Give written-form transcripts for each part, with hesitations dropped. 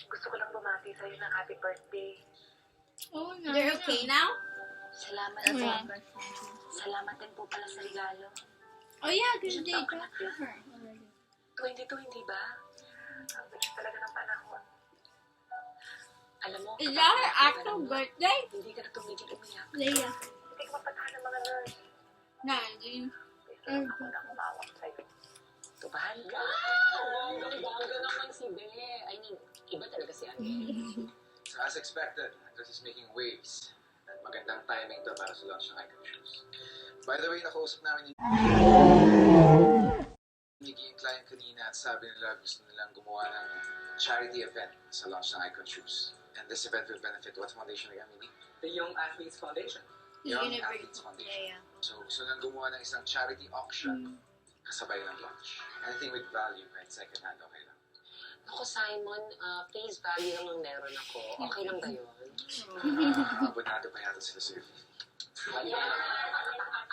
Gusto ko lang bumati sa'yo ng happy birthday. Oh, no. You're okay now? Salamat Yeah. Salamat din po pala sa regalo. Oh yeah, because Isang they taon ka got na. to her already. 22, hindi ba? Ang bilis talaga ng panahon. Alam mo, Is kapag that her nakakita actual mo, birthday? hindi ka na tumigil umiyak. Leia. Hindi ka mapatahan ng mga nurse. Nah, dude. Isa lang ako na kumawak sa'yo. Tubahan ka. Bongga naman si Be. I mean, iba talaga si Angel. So as expected, this is making waves. At magandang timing to para sa launch ng Icon Shoes. By the way, nakausap namin yung naging client kanina at sabi nila gusto nilang gumawa ng charity event sa launch ng Icon Shoes. And this event will benefit what foundation again, Mimi? The Young Athletes Foundation. He's Young gonna bring. Athletes Foundation. Yeah. So gusto nilang gumawa ng isang charity auction kasabay ng launch. Anything with value, right? Second hand, okay lang. Ako, Simon, face value lang ang meron ako. Okay lang ba yun? Abonado pa yata sila sa'yo.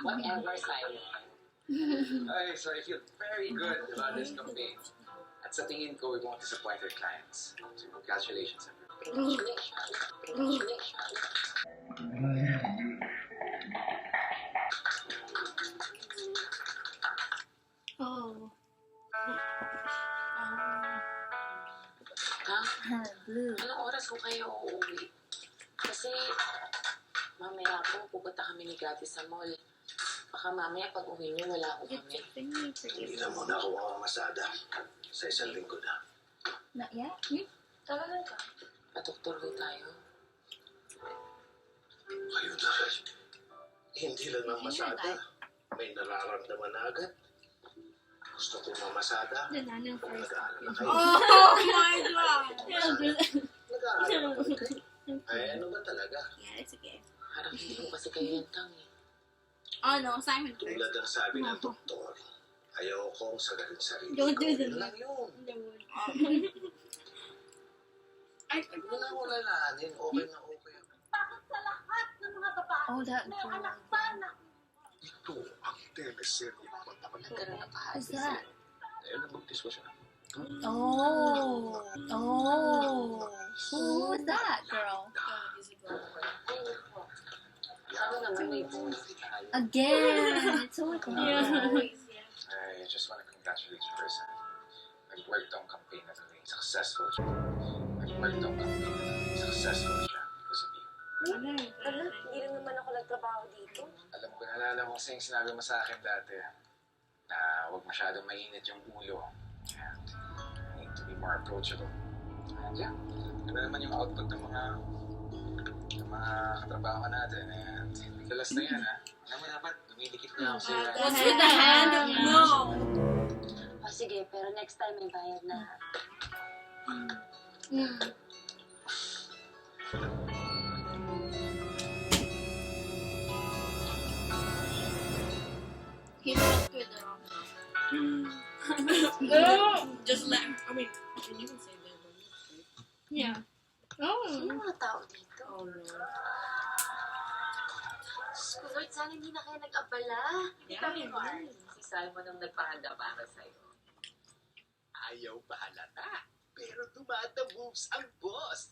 Whatever, Simon. Ay, so I feel very good about this campaign. At sa tingin ko, we won't disappoint our clients. So congratulations, everyone. Oh. Ha? Her blue. Anong oras ko kayo uuwi? Kasi mamaya po pupunta kami ni Gabi sa mall. Baka mamaya pag uwi niyo wala ko It's kami. Tiffany for Hindi you. na muna ako mamamasada sa isang linggo na. Not yet? Talagang ka. Patuktor ko tayo. Ayun na rin. Hindi lang ng masada. May nararamdaman na agad. Gusto ko mamasada. The nana Kung first. nag-aalala kayo. Oh my god! Nag-aalala kayo. Ay, ano ba talaga? Yeah, it's okay. Parang hindi ko kasi kayo yung tangi. Oh no, Simon first. Tulad ng sabi ng doktor, ayaw kong sagalit sarili Don't ko. do that. Yun lang yun. I Huwag mo na ako lalahanin. Okay na okay. Oh, that girl. Ito ang teleserye pagdaman. Nagkaroon na Who's pahati that? Eh, nabuntis ko siya. Oh. Oh. Who was that girl? Sana naman may bonus tayo. Again. It's so I just want to congratulate you first. Nag-work tong campaign na ito naging successful siya. Nag-work tong campaign na ito naging successful siya because of you. Alam, hindi lang naman ako nagtrabaho dito. Alam ko, naalala ko kasi yung sinabi mo sa akin dati na huwag masyadong mainit yung ulo. And I need to be more approachable. And yeah, ano naman yung output ng mga katrabaho natin. And madalas na yan, ha? Alam mo, dapat dumidikit na ako sa'yo. What's with the hand? No. O sige, pero next time may bayad na. He fucked with the wrong. Just let him. I mean, can you even say that? Yeah. Sino Oh. mga tao dito? Oh no. Lord, sana hindi na kayo nag-abala. Yeah, si Simon ang nagpahanda para sa'yo. Ayaw bahalata. Pero tumatamoves ang boss.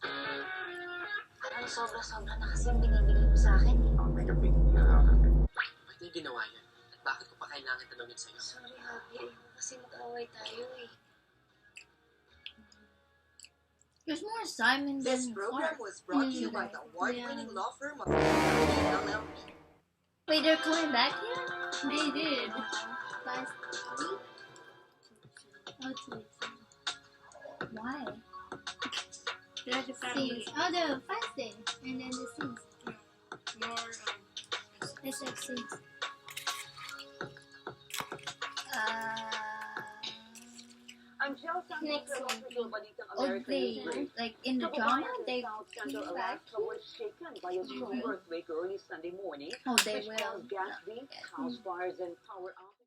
Parang sobra-sobra na kasi yung binibigay mo sa akin. Make a big deal out of it. Ba't niya ginawa yan? At bakit ko pa kailangan tanongin sa'yo? Sorry, Javi. Kasi mag-away tayo eh. There's more Simon This than program Clark. was brought to you by the award-winning law firm of LLP. Wait, they're coming back here? They did. Last week? Oh, 2 weeks ago. Why? Yeah, just Scenes. Oh, the fast day. And then the scenes. more. It's like scenes. Angel Next one. balitang Oh, they, like in the drama, they scandal came back. Alaska was shaken by a strong earthquake early Sunday morning, Oh, they which will. caused gas leaks, house fires, and power outages.